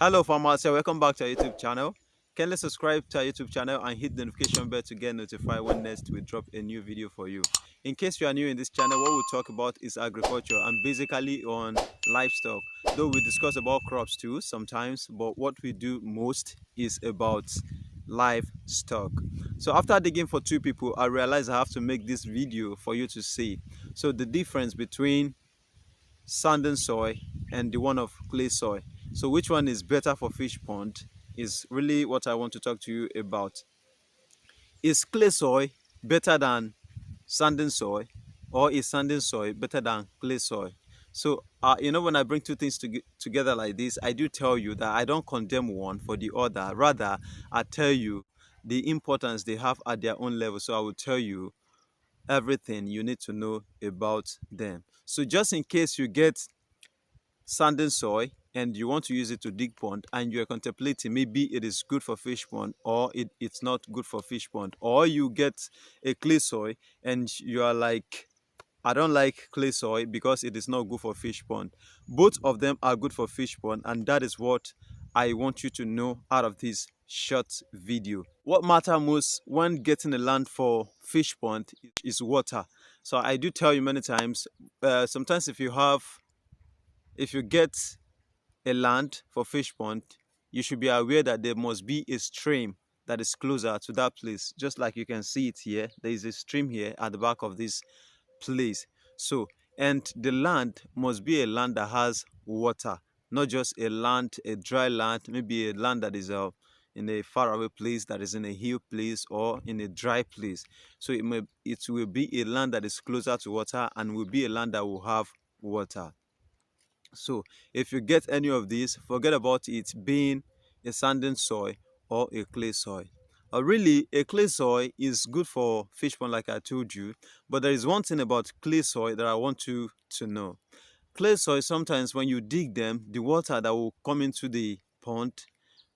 Hello farmers, welcome back to our YouTube channel. Kindly subscribe to our YouTube channel and hit the notification bell to get notified when next we drop a new video for you. In case you are new in this channel, what we talk about is agriculture and basically on livestock. Though we discuss about crops too sometimes, but what we do most is about livestock. So after digging for two people, I realized I have to make this video for you to see. So the difference between sandy soil and the one of clay soil. So which one is better for fish pond is really what I want to talk to you about. Is clay soil better than sandy soil, or is sandy soil better than clay soil? So when I bring two things together like this, I do tell you that I don't condemn one for the other. Rather, I tell you the importance they have at their own level. So I will tell you everything you need to know about them. So just in case you get sandy soil and you want to use it to dig pond and you're contemplating maybe it is good for fish pond or it's not good for fish pond, or you get a clay soil and you are like, I don't like clay soil because it is not good for fish pond. Both of them are good for fish pond, and that is what I want you to know out of this short video. What matters most when getting a land for fish pond is water. So I do tell you many times, sometimes if you get a land for fish pond, you should be aware that there must be a stream that is closer to that place. Just like you can see it here, there is a stream here at the back of this place. So, and the land must be a land that has water, not just a dry land, maybe a land that is in a faraway place, that is in a hill place or in a dry place. So it will be a land that is closer to water and will be a land that will have water. So if you get any of these, forget about it being a sandy soil or a clay soil. Really, a clay soil is good for fish pond like I told you, but there is one thing about clay soil that I want you to know. Clay soil, sometimes when you dig them, the water that will come into the pond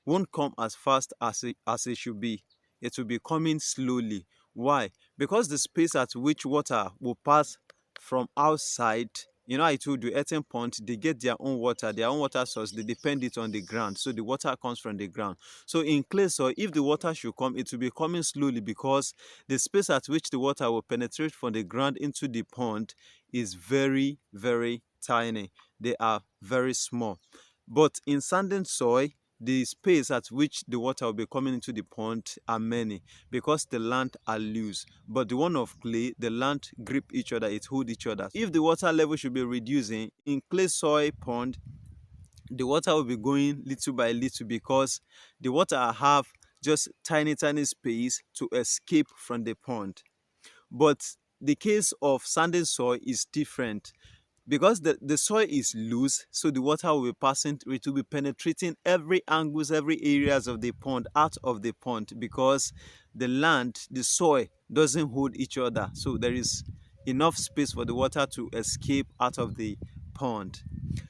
won't come as fast as it should be. It will be coming slowly. Why? Because the space at which water will pass from outside, I told you, earthen pond, they get their own water source, they depend it on the ground. So the water comes from the ground. So in clay soil, if the water should come, it will be coming slowly because the space at which the water will penetrate from the ground into the pond is very, very tiny. They are very small. But in sandy soil, the space at which the water will be coming into the pond are many because the land are loose. But the one of clay, the land grip each other, it hold each other. If the water level should be reducing in clay soil pond, the water will be going little by little because the water have just tiny space to escape from the pond. But the case of sandy soil is different because the soil is loose, so the water will be passing through, it will be penetrating every angles, every areas of the pond, out of the pond, because the soil doesn't hold each other, so there is enough space for the water to escape out of the pond.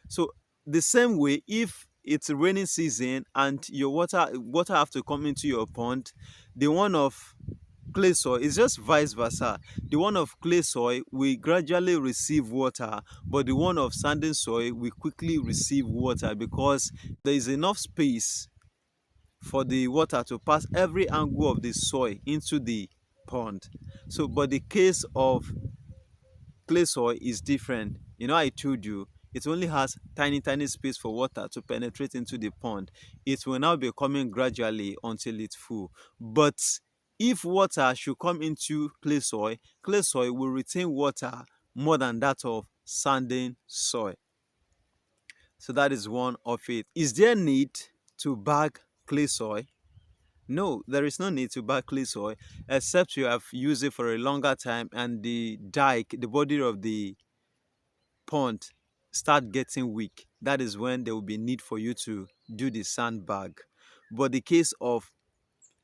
So the same way, if it's raining season and your water have to come into your pond, the one of clay soil is just vice versa. The one of clay soil will gradually receive water, but the one of sandy soil will quickly receive water because there is enough space for the water to pass every angle of the soil into the pond. So but the case of clay soil is different. I told you it only has tiny space for water to penetrate into the pond. It will now be coming gradually until it's full. But if water should come into clay soil will retain water more than that of sandy soil. So that is one of it. Is there need to bag clay soil? No, there is no need to bag clay soil except you have used it for a longer time and the dike, the body of the pond, start getting weak. That is when there will be need for you to do the sandbag. But the case of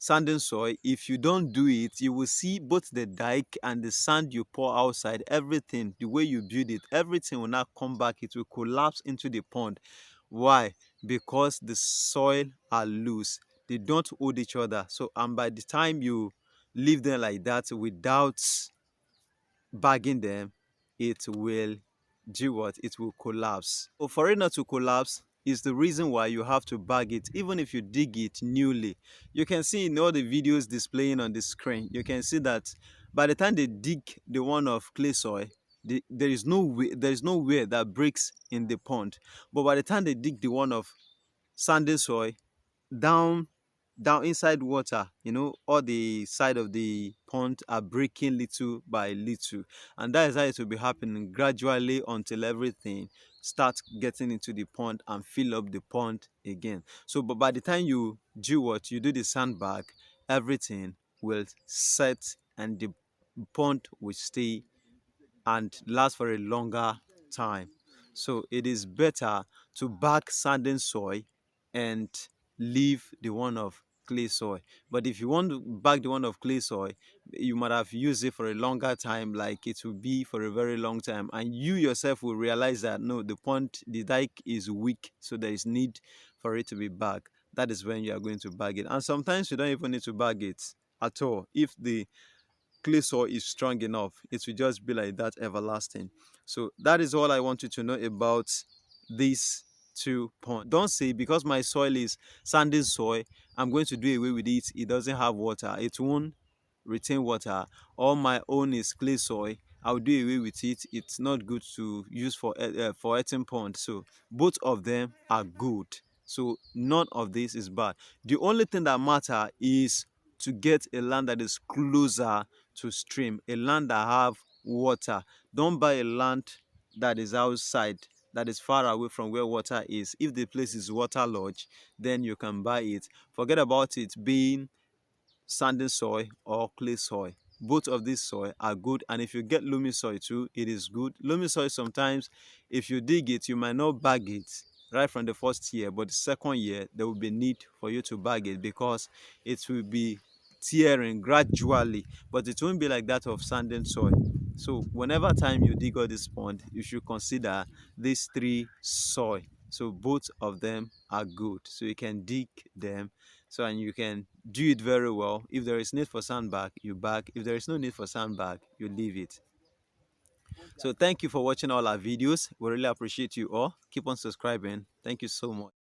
sandy soil, if you don't do it, you will see both the dike and the sand you pour outside, everything, the way you build it, everything will not come back. It will collapse into the pond. Why? Because the soil are loose, they don't hold each other. So and by the time you leave them like that without bagging them, it will do what? It will collapse. So for it not to collapse, is the reason why you have to bag it. Even if you dig it newly, you can see in all the videos displaying on the screen, you can see that by the time they dig the one of clay soil, there is no way, there is nowhere that breaks in the pond. But by the time they dig the one of sandy soil, down down inside water, all the side of the pond are breaking little by little, and that is how it will be happening gradually until everything starts getting into the pond and fill up the pond again. So but by the time you do what you do, the sandbag, everything will set and the pond will stay and last for a longer time. So it is better to bag sandy soil and leave the one of clay soil. But if you want to bag the one of clay soil, you might have used it for a longer time, like it will be for a very long time, and you yourself will realize that no, the pond, the dike is weak, so there is need for it to be bagged. That is when you are going to bag it. And sometimes you don't even need to bag it at all. If the clay soil is strong enough, it will just be like that, everlasting. So that is all I want you to know about these two points. Don't say because my soil is sandy soil, I'm going to do away with it, it doesn't have water, it won't retain water. Or my own is clay soil, I'll do away with it, it's not good to use for eating pond. So both of them are good, so none of this is bad. The only thing that matter is to get a land that is closer to stream, a land that have water. Don't buy a land that is outside, that is far away from where water is. If the place is waterlogged, then you can buy it. Forget about it being sandy soil or clay soil. Both of these soil are good, and if you get loamy soil too, it is good. Loamy soil, sometimes if you dig it, you might not bag it right from the first year, but the second year there will be need for you to bag it because it will be tearing gradually, but it won't be like that of sandy soil. So whenever time you dig all this pond, you should consider these three soil. So both of them are good, so you can dig them, so and you can do it very well. If there is need for sandbag, you bag. If there is no need for sandbag, you leave it. So thank you for watching all our videos. We really appreciate you all. Keep on subscribing. Thank you so much.